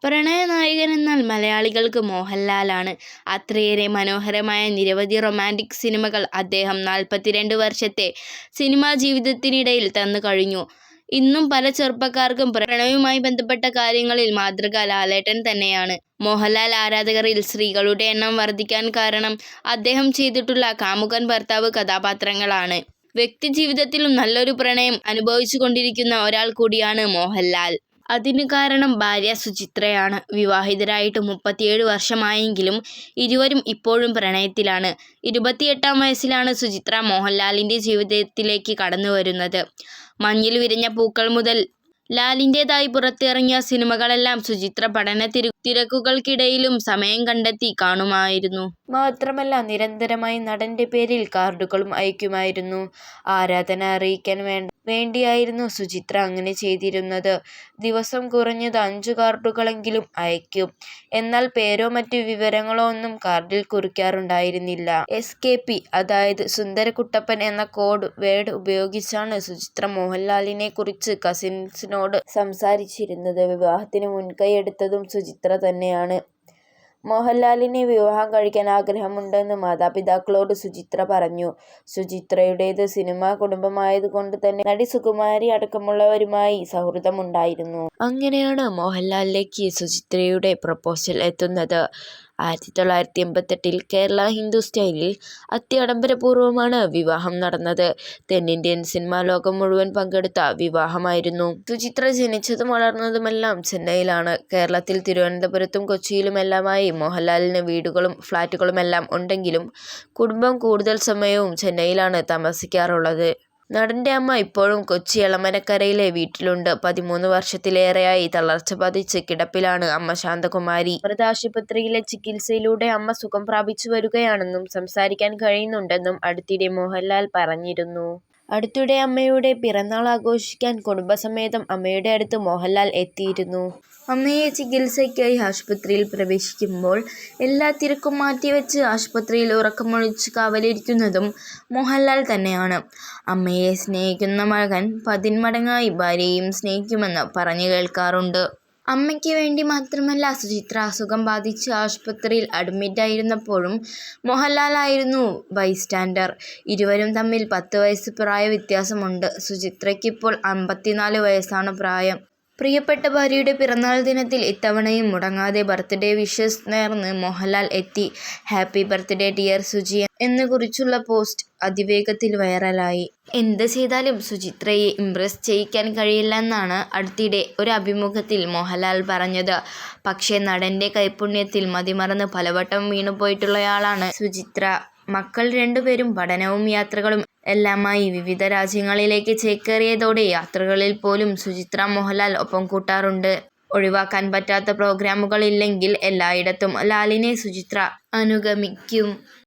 പ്രണയനായകൻ എന്നാൽ മലയാളികൾക്ക് മോഹൻലാലാണ്. അത്രയേറെ മനോഹരമായ നിരവധി റൊമാന്റിക് സിനിമകൾ അദ്ദേഹം 42 വർഷത്തെ സിനിമാ ജീവിതത്തിനിടയിൽ തന്നു കഴിഞ്ഞു. ഇന്നും പല ചെറുപ്പക്കാർക്കും പ്രണയവുമായി ബന്ധപ്പെട്ട കാര്യങ്ങളിൽ മാതൃക ലാലേട്ടൻ തന്നെയാണ്. മോഹൻലാൽ ആരാധകരിൽ സ്ത്രീകളുടെ എണ്ണം വർദ്ധിക്കാൻ കാരണം അദ്ദേഹം ചെയ്തിട്ടുള്ള കാമുകൻ ഭർത്താവ് കഥാപാത്രങ്ങളാണ്. വ്യക്തിജീവിതത്തിലും നല്ലൊരു പ്രണയം അനുഭവിച്ചുകൊണ്ടിരിക്കുന്ന ഒരാൾ കൂടിയാണ് മോഹൻലാൽ. അതിനു കാരണം ഭാര്യ സുചിത്രയാണ്. വിവാഹിതരായിട്ട് 37 വർഷമായെങ്കിലും ഇരുവരും ഇപ്പോഴും പ്രണയത്തിലാണ്. 28-ാം വയസ്സിലാണ് സുചിത്ര മോഹൻലാലിന്റെ ജീവിതത്തിലേക്ക് കടന്നുവരുന്നത്. മഞ്ഞിൽ വിരിഞ്ഞ പൂക്കൾ മുതൽ ലാലിന്റേതായി പുറത്തിറങ്ങിയ സിനിമകളെല്ലാം സുചിത്ര പഠന തിരക്കുകൾക്കിടയിലും സമയം കണ്ടെത്തി കാണുമായിരുന്നു. മാത്രമല്ല നിരന്തരമായി നടന്റെ പേരിൽ കാർഡുകളും അയക്കുമായിരുന്നു. ആരാധന അറിയിക്കാൻ വേണ്ടിയായിരുന്നു സുചിത്ര അങ്ങനെ ചെയ്തിരുന്നത്. ദിവസം കുറഞ്ഞത് 5 കാർഡുകളെങ്കിലും അയക്കും. എന്നാൽ പേരോ മറ്റു വിവരങ്ങളോ ഒന്നും കാർഡിൽ കുറിക്കാറുണ്ടായിരുന്നില്ല. SKP അതായത് സുന്ദരകുട്ടപ്പൻ എന്ന കോഡ് വേർഡ് ഉപയോഗിച്ചാണ് സുചിത്ര മോഹൻലാലിനെ കുറിച്ച് കസിൻസിനോട് സംസാരിച്ചിരുന്നത്. വിവാഹത്തിന് മുൻകൈയെടുത്തതും സുചിത്ര തന്നെയാണ്. മോഹൻലാലിനെ വിവാഹം കഴിക്കാൻ ആഗ്രഹമുണ്ടെന്ന് മാതാപിതാക്കളോട് സുചിത്ര പറഞ്ഞു. സുചിത്രയുടേത് സിനിമാ കുടുംബമായതുകൊണ്ട് തന്നെ നടി സുകുമാരി അടക്കമുള്ളവരുമായി സൗഹൃദമുണ്ടായിരുന്നു. അങ്ങനെയാണ് മോഹൻലാലിലേക്ക് സുചിത്രയുടെ പ്രപ്പോസൽ എത്തുന്നത്. 1988-ൽ കേരള ഹിന്ദു സ്റ്റൈലിൽ അത്യാഡംബരപൂർവ്വമാണ് വിവാഹം നടന്നത്. തെന്നിന്ത്യൻ സിനിമാ ലോകം മുഴുവൻ പങ്കെടുത്ത വിവാഹമായിരുന്നു. സുചിത്ര ജനിച്ചതും വളർന്നതുമെല്ലാം ചെന്നൈയിലാണ്. കേരളത്തിൽ തിരുവനന്തപുരത്തും കൊച്ചിയിലുമെല്ലാമായി മോഹൻലാലിന് വീടുകളും ഫ്ളാറ്റുകളുമെല്ലാം ഉണ്ടെങ്കിലും കുടുംബം കൂടുതൽ സമയവും ചെന്നൈയിലാണ് താമസിക്കാറുള്ളത്. നടന്റെ അമ്മ ഇപ്പോഴും കൊച്ചി എളമനക്കരയിലെ വീട്ടിലുണ്ട്. 13 വർഷത്തിലേറെയായി തളർച്ച ബാധിച്ച് കിടപ്പിലാണ് അമ്മ ശാന്തകുമാരി. അമൃതാശുപത്രിയിലെ ചികിത്സയിലൂടെ അമ്മ സുഖം പ്രാപിച്ചു വരുകയാണെന്നും സംസാരിക്കാൻ കഴിയുന്നുണ്ടെന്നും അടുത്തിടെ മോഹൻലാൽ പറഞ്ഞിരുന്നു. അടുത്തിടെ അമ്മയുടെ പിറന്നാൾ ആഘോഷിക്കാൻ കുടുംബസമേതം അമ്മയുടെ അടുത്ത് മോഹൻലാൽ എത്തിയിരുന്നു. അമ്മയെ ചികിത്സയ്ക്കായി ആശുപത്രിയിൽ പ്രവേശിക്കുമ്പോൾ എല്ലാ തിരക്കും മാറ്റിവെച്ച് ആശുപത്രിയിൽ ഉറക്കമൊഴിച്ച് കാവലിരിക്കുന്നതും മോഹൻലാൽ തന്നെയാണ്. അമ്മയെ സ്നേഹിക്കുന്ന മകൻ 10 മടങ്ങായി ഭാര്യയെയും സ്നേഹിക്കുമെന്ന് പറഞ്ഞു കേൾക്കാറുണ്ട്. അമ്മയ്ക്ക് വേണ്ടി മാത്രമല്ല, സുചിത്ര അസുഖം ബാധിച്ച് ആശുപത്രിയിൽ അഡ്മിറ്റായിരുന്നപ്പോഴും മോഹൻലാലായിരുന്നു ബൈസ്റ്റാൻഡർ. ഇരുവരും തമ്മിൽ 10 വയസ്സ് പ്രായ വ്യത്യാസമുണ്ട്. സുചിത്രയ്ക്കിപ്പോൾ 54 വയസ്സാണ് പ്രായം. പ്രിയപ്പെട്ട ഭാര്യയുടെ പിറന്നാൾ ദിനത്തിൽ ഇത്തവണയും മുടങ്ങാതെ ബർത്ത്ഡേ വിഷസ് നേർന്ന് മോഹൻലാൽ എത്തി. ഹാപ്പി ബർത്ത്ഡേ ഡിയർ സുജി എന്ന് കുറിച്ചുള്ള പോസ്റ്റ് അതിവേഗത്തിൽ വൈറലായി. എന്ത് ചെയ്താലും സുചിത്രയെ ഇംപ്രസ് ചെയ്യിക്കാൻ കഴിയില്ലെന്നാണ് അടുത്തിടെ ഒരു അഭിമുഖത്തിൽ മോഹൻലാൽ പറഞ്ഞത്. പക്ഷേ നടന്റെ കൈപുണ്യത്തിൽ മതിമറന്ന് പലവട്ടം വീണുപോയിട്ടുള്ളയാളാണ് സുചിത്ര. മക്കൾ 2 പേരും പഠനവും യാത്രകളും എല്ലാമായി വിവിധ രാജ്യങ്ങളിലേക്ക് ചേക്കേറിയതോടെ യാത്രകളിൽ പോലും സുചിത്ര മോഹൻലാൽ ഒപ്പം കൂട്ടാറുണ്ട്. ഒഴിവാക്കാൻ പറ്റാത്ത പ്രോഗ്രാമുകളില്ലെങ്കിൽ എല്ലായിടത്തും ലാലിനെ സുചിത്ര അനുഗമിക്കും.